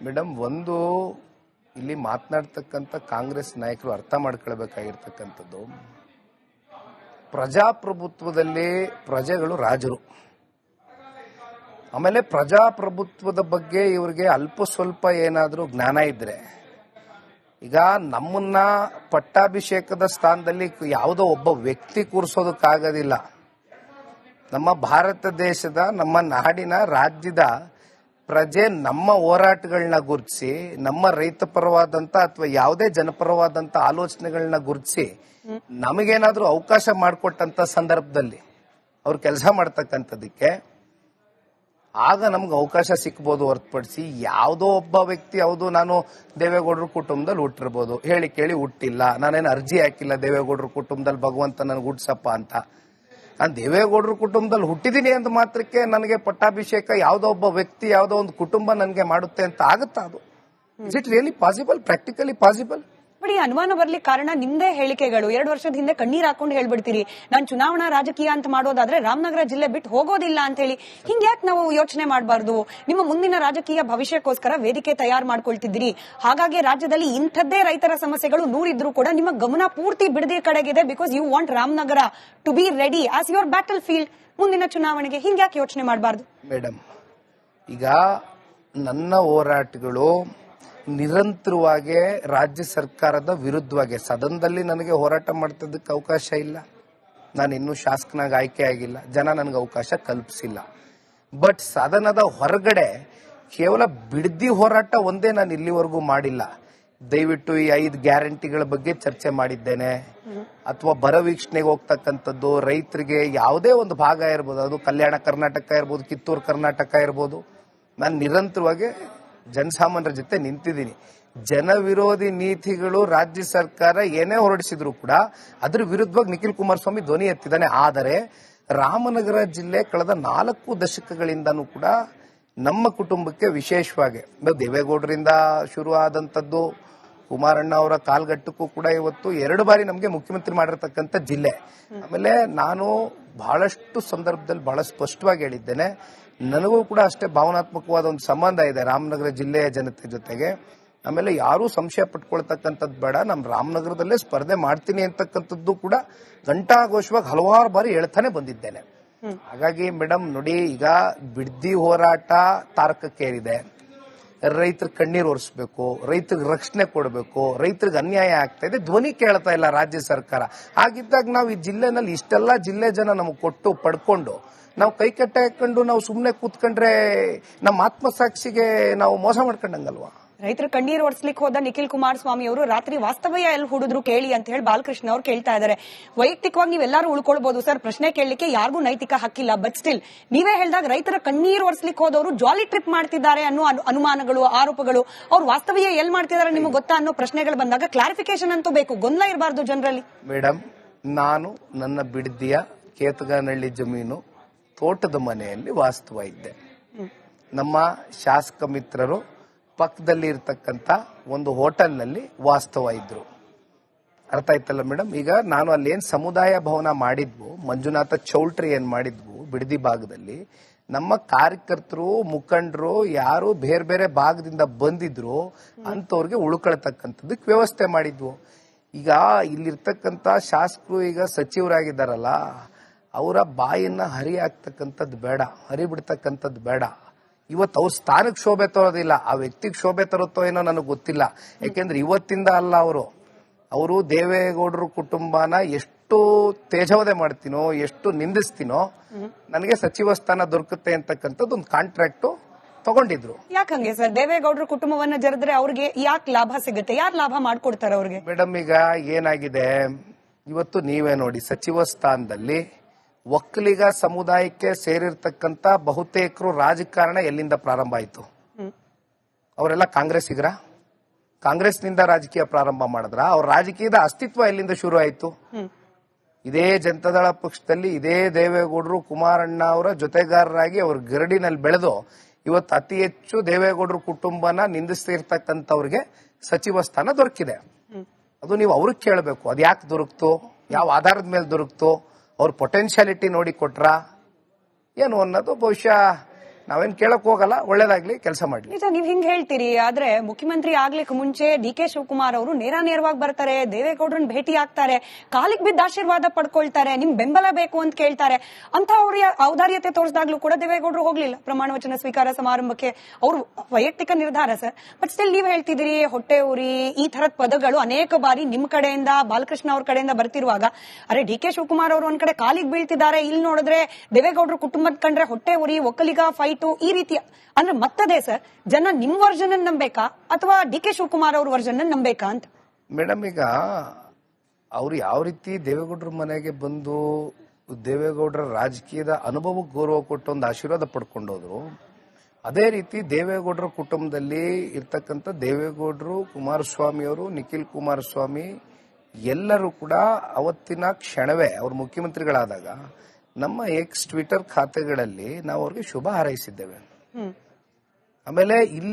Madam, ಒಂದು ಇಲ್ಲಿ ಮಾತನಾಡ್ತಕ್ಕಂಥ ಕಾಂಗ್ರೆಸ್ ನಾಯಕರು ಅರ್ಥ ಮಾಡ್ಕೊಳ್ಬೇಕಾಗಿರ್ತಕ್ಕಂಥದ್ದು, ಪ್ರಜಾಪ್ರಭುತ್ವದಲ್ಲಿ ಪ್ರಜೆಗಳು ರಾಜರು. ಆಮೇಲೆ ಪ್ರಜಾಪ್ರಭುತ್ವದ ಬಗ್ಗೆ ಇವರಿಗೆ ಅಲ್ಪ ಸ್ವಲ್ಪ ಏನಾದರೂ ಜ್ಞಾನ ಇದ್ರೆ, ಈಗ ನಮ್ಮನ್ನ ಪಟ್ಟಾಭಿಷೇಕದ ಸ್ಥಾನದಲ್ಲಿ ಯಾವುದೋ ಒಬ್ಬ ವ್ಯಕ್ತಿ ಕೂರಿಸೋದಕ್ಕಾಗೋದಿಲ್ಲ. ನಮ್ಮ ಭಾರತ ದೇಶದ, ನಮ್ಮ ನಾಡಿನ, ರಾಜ್ಯದ ಪ್ರಜೆ ನಮ್ಮ ಹೋರಾಟಗಳನ್ನ ಗುರುತಿಸಿ, ನಮ್ಮ ರೈತ ಪರವಾದಂತ ಅಥವಾ ಯಾವುದೇ ಜನಪರವಾದಂತ ಆಲೋಚನೆಗಳನ್ನ ಗುರುತಿಸಿ ನಮಗೇನಾದ್ರೂ ಅವಕಾಶ ಮಾಡಿಕೊಟ್ಟಂತ ಸಂದರ್ಭದಲ್ಲಿ ಅವ್ರು ಕೆಲಸ ಮಾಡ್ತಕ್ಕಂಥದಕ್ಕೆ ಆಗ ನಮ್ಗೆ ಅವಕಾಶ ಸಿಕ್ಬೋದು ಹೊರತುಪಡಿಸಿ ಯಾವುದೋ ಒಬ್ಬ ವ್ಯಕ್ತಿ, ಹೌದು ನಾನು ದೇವೇಗೌಡರ ಕುಟುಂಬದಲ್ಲಿ ಹುಟ್ಟಿರ್ಬೋದು, ಹೇಳಿ ಕೇಳಿ ಹುಟ್ಟಿಲ್ಲ, ನಾನೇನು ಅರ್ಜಿ ಹಾಕಿಲ್ಲ ದೇವೇಗೌಡರ ಕುಟುಂಬದಲ್ಲಿ ಭಗವಂತ ನನಗೆ ಹುಟ್ಸಪ್ಪ ಅಂತ. ನಾನು ದೇವೇಗೌಡರ ಕುಟುಂಬದಲ್ಲಿ ಹುಟ್ಟಿದೀನಿ ಅಂತ ಮಾತ್ರಕ್ಕೆ ನನಗೆ ಪಟ್ಟಾಭಿಷೇಕ ಯಾವುದೋ ಒಬ್ಬ ವ್ಯಕ್ತಿ, ಯಾವುದೋ ಒಂದು ಕುಟುಂಬ ನನಗೆ ಮಾಡುತ್ತೆ ಅಂತ ಆಗುತ್ತಾ? ಅದು is it really possible, practically possible? But ಈ ಅನುಮಾನ ಬರ್ಲಿಕ್ಕೆ ಕಾರಣ ನಿಮ್ದೇ ಹೇಳಿಕೆಗಳು. 2 ವರ್ಷದ ಹಿಂದೆ ಕಣ್ಣೀರ್ ಹಾಕೊಂಡು ಹೇಳ್ಬಿಡ್ತೀರಿ, ನಾನು ಚುನಾವಣಾ ರಾಜಕೀಯ ಅಂತ ಮಾಡೋದಾದ್ರೆ ರಾಮನಗರ ಜಿಲ್ಲೆ ಬಿಟ್ಟು ಹೋಗೋದಿಲ್ಲ ಅಂತ ಹೇಳಿ. ಹಿಂಗ್ಯಾಕ್ ನಾವು ಯೋಚನೆ ಮಾಡಬಾರ್ದು? ನಿಮ್ಮ ಮುಂದಿನ ರಾಜಕೀಯ ಭವಿಷ್ಯಕ್ಕೋಸ್ಕರ ವೇದಿಕೆ ತಯಾರು ಮಾಡ್ಕೊಳ್ತಿದ್ದೀರಿ. ಹಾಗಾಗಿ ರಾಜ್ಯದಲ್ಲಿ ಇಂಥದ್ದೇ ರೈತರ ಸಮಸ್ಯೆಗಳು 100 ಇದ್ರೂ ಕೂಡ ನಿಮ್ಮ ಗಮನ ಪೂರ್ತಿ ಬಿಡದಿ ಕಡೆಗಿದೆ. Because you want Ramanagara to be ready as your battlefield ಮುಂದಿನ ಚುನಾವಣೆಗೆ. ಹಿಂಗ್ಯಾಕ್ ಯೋಚನೆ ಮಾಡಬಾರ್ದು? ಮೇಡಮ್, ಈಗ ನನ್ನ ಹೋರಾಟಗಳು ನಿರಂತರವಾಗಿ ರಾಜ್ಯ ಸರ್ಕಾರದ ವಿರುದ್ಧವಾಗಿ, ಸದನದಲ್ಲಿ ನನಗೆ ಹೋರಾಟ ಮಾಡ್ತಿದ್ದಕ್ಕೆ ಅವಕಾಶ ಇಲ್ಲ, ನಾನು ಇನ್ನೂ ಶಾಸಕನಾಗಿ ಆಯ್ಕೆ ಆಗಿಲ್ಲ, ಜನ ನನಗೆ ಅವಕಾಶ ಕಲ್ಪಿಸಿಲ್ಲ. ಬಟ್ ಸದನದ ಹೊರಗಡೆ ಕೇವಲ ಬಿಡದಿ ಹೋರಾಟ ಒಂದೇ ನಾನು ಇಲ್ಲಿವರೆಗೂ ಮಾಡಿಲ್ಲ. ದಯವಿಟ್ಟು ಈ 5 ಗ್ಯಾರಂಟಿಗಳ ಬಗ್ಗೆ ಚರ್ಚೆ ಮಾಡಿದ್ದೇನೆ, ಅಥವಾ ಬರ ವೀಕ್ಷಣೆಗೆ ಹೋಗ್ತಕ್ಕಂಥದ್ದು, ರೈತರಿಗೆ ಯಾವುದೇ ಒಂದು ಭಾಗ ಇರ್ಬೋದು, ಅದು ಕಲ್ಯಾಣ ಕರ್ನಾಟಕ ಇರ್ಬೋದು, ಕಿತ್ತೂರು ಕರ್ನಾಟಕ ಇರ್ಬೋದು, ನಾನು ನಿರಂತರವಾಗಿ ಜನಸಾಮಾನ್ಯರ ಜೊತೆ ನಿಂತಿದ್ದೀನಿ. ಜನ ವಿರೋಧಿ ನೀತಿಗಳು ರಾಜ್ಯ ಸರ್ಕಾರ ಏನೇ ಹೊರಡಿಸಿದ್ರು ಕೂಡ ಅದ್ರ ವಿರುದ್ಧವಾಗಿ ನಿಖಿಲ್ ಕುಮಾರಸ್ವಾಮಿ ಧ್ವನಿ ಎತ್ತಿದ್ದಾನೆ. ಆದರೆ ರಾಮನಗರ ಜಿಲ್ಲೆ ಕಳೆದ 4 ದಶಕಗಳಿಂದನೂ ಕೂಡ ನಮ್ಮ ಕುಟುಂಬಕ್ಕೆ ವಿಶೇಷವಾಗಿ ದೇವೇಗೌಡರಿಂದ ಶುರು ಆದಂತದ್ದು, ಕುಮಾರಣ್ಣ ಅವರ ಕಾಲ್ಗಟ್ಟಕ್ಕೂ ಕೂಡ ಇವತ್ತು 2 ಬಾರಿ ನಮಗೆ ಮುಖ್ಯಮಂತ್ರಿ ಮಾಡಿರ್ತಕ್ಕಂಥ ಜಿಲ್ಲೆ. ಆಮೇಲೆ ನಾನು ಬಹಳಷ್ಟು ಸಂದರ್ಭದಲ್ಲಿ ಬಹಳ ಸ್ಪಷ್ಟವಾಗಿ ಹೇಳಿದ್ದೇನೆ, ನನಗೂ ಕೂಡ ಅಷ್ಟೇ ಭಾವನಾತ್ಮಕವಾದ ಒಂದು ಸಂಬಂಧ ಇದೆ ರಾಮನಗರ ಜಿಲ್ಲೆಯ ಜನತೆ ಜೊತೆಗೆ. ಆಮೇಲೆ ಯಾರೂ ಸಂಶಯ ಪಟ್ಕೊಳ್ತಕ್ಕಂಥದ್ದು ಬೇಡ, ನಮ್ಮ ರಾಮನಗರದಲ್ಲೇ ಸ್ಪರ್ಧೆ ಮಾಡ್ತೀನಿ ಅಂತಕ್ಕಂಥದ್ದು ಕೂಡ ಘಂಟಾಘೋಷವಾಗಿ ಹಲವಾರು ಬಾರಿ ಹೇಳ್ತಾನೆ ಬಂದಿದ್ದೇನೆ. ಹಾಗಾಗಿ ಮೇಡಮ್ ನೋಡಿ, ಈಗ ಬಿಡ್ದಿ ಹೋರಾಟ ತಾರಕಕ್ಕೇರಿದೆ. ರೈತರ ಕಣ್ಣೀರು ಒರೆಸ್ಬೇಕು, ರೈತರಿಗೆ ರಕ್ಷಣೆ ಕೊಡಬೇಕು, ರೈತರಿಗೆ ಅನ್ಯಾಯ ಆಗ್ತಾ ಇದೆ, ಧ್ವನಿ ಕೇಳ್ತಾ ಇಲ್ಲ ರಾಜ್ಯ ಸರ್ಕಾರ. ಹಾಗಿದ್ದಾಗ ನಾವು ಈ ಜಿಲ್ಲೆನಲ್ಲಿ ಇಷ್ಟೆಲ್ಲ ಜಿಲ್ಲೆ ಜನ ನಮಗೆ ಕೊಟ್ಟು ಪಡ್ಕೊಂಡು ನಾವು ಕೈ ಕಟ್ಟ ಹಾಕೊಂಡು ನಾವು ಸುಮ್ಮನೆ ಕೂತ್ಕೊಂಡ್ರೆ ನಮ್ಮ ಆತ್ಮಸಾಕ್ಷಿಗೆ ನಾವು ಮೋಸ ಮಾಡ್ಕೊಂಡಂಗಲ್ವಾ? ರೈತರ ಕಣ್ಣೀರು ಒರೆಸ್ಲಿಕ್ಕೆ ಹೋದ ನಿಖಿಲ್ ಕುಮಾರಸ್ವಾಮಿ ಅವರು ರಾತ್ರಿ ವಾಸ್ತವ್ಯ ಎಲ್ಲಿ ಹುಡುದ್ರು ಕೇಳಿ ಅಂತ ಹೇಳಿ ಬಾಲಕೃಷ್ಣ ಅವರು ಕೇಳ್ತಾ ಇದ್ದಾರೆ. ವೈಯಕ್ತಿಕವಾಗಿ ನೀವೆಲ್ಲರೂ ಉಳ್ಕೊಳ್ಬಹುದು ಸರ್, ಪ್ರಶ್ನೆ ಕೇಳಲಿಕ್ಕೆ ಯಾರಿಗೂ ನೈತಿಕ ಹಕ್ಕಿಲ್ಲ. ಬಟ್ ಸ್ಟಿಲ್ ನೀವೇ ಹೇಳಿದಾಗ ರೈತರ ಕಣ್ಣೀರು ಒರೆಸ್ಲಿಕ್ಕೆ ಹೋದವರು ಜಾಲಿ ಟ್ರಿಪ್ ಮಾಡ್ತಿದ್ದಾರೆ ಅನ್ನೋ ಅನುಮಾನಗಳು, ಆರೋಪಗಳು, ಅವ್ರು ವಾಸ್ತವ್ಯ ಎಲ್ಲಿ ಮಾಡ್ತಿದ್ದಾರೆ ನಿಮಗೆ ಗೊತ್ತಾ ಅನ್ನೋ ಪ್ರಶ್ನೆಗಳು ಬಂದಾಗ ಕ್ಲಾರಿಫಿಕೇಶನ್ ಅಂತೂ ಬೇಕು, ಗೊಂದಲ ಇರಬಾರ್ದು ಜನರಲ್ಲಿ. ಮೇಡಮ್, ನಾನು ನನ್ನ ಬಿಡದಿಯ ಕೇತಗಾನಹಳ್ಳಿ ಜಮೀನು ತೋಟದ ಮನೆಯಲ್ಲಿ ವಾಸ್ತವ ಇದ್ದೆ. ನಮ್ಮ ಶಾಸಕ ಮಿತ್ರರು ಪಕ್ಕದಲ್ಲಿ ಇರತಕ್ಕಂತ ಒಂದು ಹೋಟೆಲ್ನಲ್ಲಿ ವಾಸ್ತವ ಇದ್ರು. ಅರ್ಥ ಆಯ್ತಲ್ಲ ಮೇಡಮ್? ಈಗ ನಾನು ಅಲ್ಲಿ ಏನ್ ಸಮುದಾಯ ಭವನ ಮಾಡಿದ್ವು, ಮಂಜುನಾಥ ಚೌಲ್ಟ್ರಿ ಏನ್ ಮಾಡಿದ್ವು ಬಿಡದಿ ಭಾಗದಲ್ಲಿ, ನಮ್ಮ ಕಾರ್ಯಕರ್ತರು, ಮುಖಂಡರು ಯಾರು ಬೇರೆ ಬೇರೆ ಭಾಗದಿಂದ ಬಂದಿದ್ರು ಅಂತವ್ರಿಗೆ ಉಳ್ಕೊಳ್ತಕ್ಕಂಥದ್ದಕ್ಕೆ ವ್ಯವಸ್ಥೆ ಮಾಡಿದ್ವು. ಈಗ ಇಲ್ಲಿರ್ತಕ್ಕಂಥ ಶಾಸಕರು ಈಗ ಸಚಿವರಾಗಿದ್ದಾರಲ್ಲ, ಅವರ ಬಾಯನ್ನ ಹರಿಯಾಗ್ತಕ್ಕಂಥದ್ದು ಬೇಡ, ಹರಿಬಿಡ್ತಕ್ಕಂಥದ್ದು ಬೇಡ. ಇವತ್ತು ಅವ್ರ ಸ್ಥಾನಕ್ಕೆ ಶೋಭೆ ತರೋದಿಲ್ಲ, ಆ ವ್ಯಕ್ತಿಗೆ ಶೋಭೆ ತರುತ್ತೋ ಏನೋ ನನಗೆ ಗೊತ್ತಿಲ್ಲ. ಯಾಕೆಂದ್ರೆ ಇವತ್ತಿಂದ ಅಲ್ಲ, ಅವರು ದೇವೇಗೌಡರ ಕುಟುಂಬನ ಎಷ್ಟು ತೇಜವಧೆ ಮಾಡ್ತೀನೋ, ಎಷ್ಟು ನಿಂದಿಸ್ತೀನೋ, ನನಗೆ ಸಚಿವ ಸ್ಥಾನ ದೊರಕುತ್ತೆ ಅಂತಕ್ಕಂಥದ್ದು ಒಂದು ಕಾಂಟ್ರಾಕ್ಟ್ ತಗೊಂಡಿದ್ರು. ಯಾಕಂಗೆ ಸರ್ ದೇವೇಗೌಡರ ಕುಟುಂಬವನ್ನ ಜರಿದ್ರೆ ಅವ್ರಿಗೆ ಯಾಕೆ ಲಾಭ ಸಿಗುತ್ತೆ? ಯಾರು ಲಾಭ ಮಾಡ್ಕೊಡ್ತಾರೆ ಅವ್ರಿಗೆ? ಮೇಡಮ್, ಈಗ ಏನಾಗಿದೆ ಇವತ್ತು ನೀವೇ ನೋಡಿ, ಸಚಿವ ಸ್ಥಾನದಲ್ಲಿ ಒಕ್ಕಲಿಗ ಸಮುದಾಯಕ್ಕೆ ಸೇರಿರ್ತಕ್ಕಂಥ ಬಹುತೇಕರು ರಾಜಕಾರಣ ಎಲ್ಲಿಂದ ಪ್ರಾರಂಭ ಆಯಿತು? ಅವರೆಲ್ಲ ಕಾಂಗ್ರೆಸ್ಸಿಗರ? ಕಾಂಗ್ರೆಸ್ನಿಂದ ರಾಜಕೀಯ ಪ್ರಾರಂಭ ಮಾಡಿದ್ರ? ಅವ್ರ ರಾಜಕೀಯದ ಅಸ್ತಿತ್ವ ಎಲ್ಲಿಂದ ಶುರು ಆಯಿತು? ಇದೇ ಜನತಾದಳ ಪಕ್ಷದಲ್ಲಿ ಇದೇ ದೇವೇಗೌಡರು ಕುಮಾರಣ್ಣ ಅವರ ಜೊತೆಗಾರರಾಗಿ ಅವ್ರ ಗರಡಿನಲ್ಲಿ ಬೆಳೆದು ಇವತ್ತು ಅತಿ ಹೆಚ್ಚು ದೇವೇಗೌಡರ ಕುಟುಂಬನ ನಿಂದಿಸ್ತಿರ್ತಕ್ಕಂಥವ್ರಿಗೆ ಸಚಿವ ಸ್ಥಾನ ದೊರಕಿದೆ. ಅದು ನೀವು ಅವ್ರಿಗೆ ಕೇಳಬೇಕು, ಅದು ಯಾಕೆ ದೊರಕ್ತು, ಯಾವ ಆಧಾರದ ಮೇಲೆ ದೊರಕ್ತು, ಅವ್ರ ಪೊಟೆನ್ಶಿಯಾಲಿಟಿ ನೋಡಿ ಕೊಟ್ರ ಏನು ಅನ್ನೋದು ಬಹುಶಃ ನಾವೇನ್ ಕೇಳಕ್ ಹೋಗಲ್ಲ, ಒಳ್ಳೇದಾಗ್ಲಿ, ಕೆಲಸ ಮಾಡ್ಲಿ. ನಿಜ, ನೀವ್ ಹಿಂಗ್ ಹೇಳ್ತೀರಿ. ಆದ್ರೆ ಮುಖ್ಯಮಂತ್ರಿ ಆಗ್ಲಿಕ್ಕೆ ಮುಂಚೆ ಡಿ.ಕೆ. ಶಿವಕುಮಾರ್ ಅವರು ನೇರವಾಗಿ ಬರ್ತಾರೆ, ದೇವೇಗೌಡರನ್ನ ಭೇಟಿ ಆಗ್ತಾರೆ, ಕಾಲಿಗೆ ಬಿದ್ದ ಆಶೀರ್ವಾದ ಪಡ್ಕೊಳ್ತಾರೆ, ನಿಮ್ ಬೆಂಬಲ ಬೇಕು ಅಂತ ಕೇಳ್ತಾರೆ. ಅಂತ ಅವ್ರ ಔದಾರ್ಯತೆ ತೋರಿಸಿದಾಗ್ಲೂ ಕೂಡ ದೇವೇಗೌಡರು ಹೋಗ್ಲಿಲ್ಲ ಪ್ರಮಾಣ ವಚನ ಸ್ವೀಕಾರ ಸಮಾರಂಭಕ್ಕೆ. ಅವರು ವೈಯಕ್ತಿಕ ನಿರ್ಧಾರ ಸರ್. ಬಟ್ ಸ್ಟಿಲ್ ನೀವ್ ಹೇಳ್ತಿದ್ದೀರಿ ಹೊಟ್ಟೆ ಉರಿ, ಈ ತರದ ಪದಗಳು ಅನೇಕ ಬಾರಿ ನಿಮ್ ಕಡೆಯಿಂದ, ಬಾಲಕೃಷ್ಣ ಅವ್ರ ಕಡೆಯಿಂದ ಬರ್ತಿರುವಾಗ, ಅರೆ ಡಿ.ಕೆ. ಶಿವಕುಮಾರ್ ಅವರು ಒಂದ್ ಕಡೆ ಕಾಲಿಗೆ ಬೀಳ್ತಿದ್ದಾರೆ, ಇಲ್ಲಿ ನೋಡಿದ್ರೆ ದೇವೇಗೌಡರು ಕುಟುಂಬದ ಕಂಡ್ರೆ ಹೊಟ್ಟೆ ಉರಿ, ಒಕ್ಕಲಿಗ ಫೈಟು, ಈ ರೀತಿಯ ಅಂದ್ರೆ ಮತ್ತದೇ ಸರ್, ಜನ ನಿಮ್ ವರ್ಜನ್ ನಂಬೇಕಾ ಅಥವಾ ಡಿ.ಕೆ. ಶಿವಕುಮಾರ್ ಅವ್ರ ವರ್ಜನ್ ನಂಬೇಕಾ ಅಂತ? ಮೇಡಮ್, ಈಗ ಅವ್ರು ಯಾವ ರೀತಿ ದೇವೇಗೌಡರ ಮನೆಗೆ ಬಂದು ದೇವೇಗೌಡರ ರಾಜಕೀಯದ ಅನುಭವಕ್ಕೆ ಗೌರವ ಕೊಟ್ಟು ಒಂದು ಆಶೀರ್ವಾದ ಪಡ್ಕೊಂಡೋದ್ರು, ಅದೇ ರೀತಿ ದೇವೇಗೌಡರ ಕುಟುಂಬದಲ್ಲಿ ಇರ್ತಕ್ಕಂಥ ದೇವೇಗೌಡರು, ಕುಮಾರಸ್ವಾಮಿ ಅವರು, ನಿಖಿಲ್ ಕುಮಾರಸ್ವಾಮಿ ಎಲ್ಲರೂ ಕೂಡ ಅವತ್ತಿನ ಕ್ಷಣವೇ ಅವರು ಮುಖ್ಯಮಂತ್ರಿಗಳಾದಾಗ ನಮ್ಮ ಎಕ್ಸ್ ಟ್ವಿಟರ್ ಖಾತೆಗಳಲ್ಲಿ ನಾವು ಅವ್ರಿಗೆ ಶುಭ ಹಾರೈಸಿದ್ದೇವೆ. ಆಮೇಲೆ ಇಲ್ಲಿ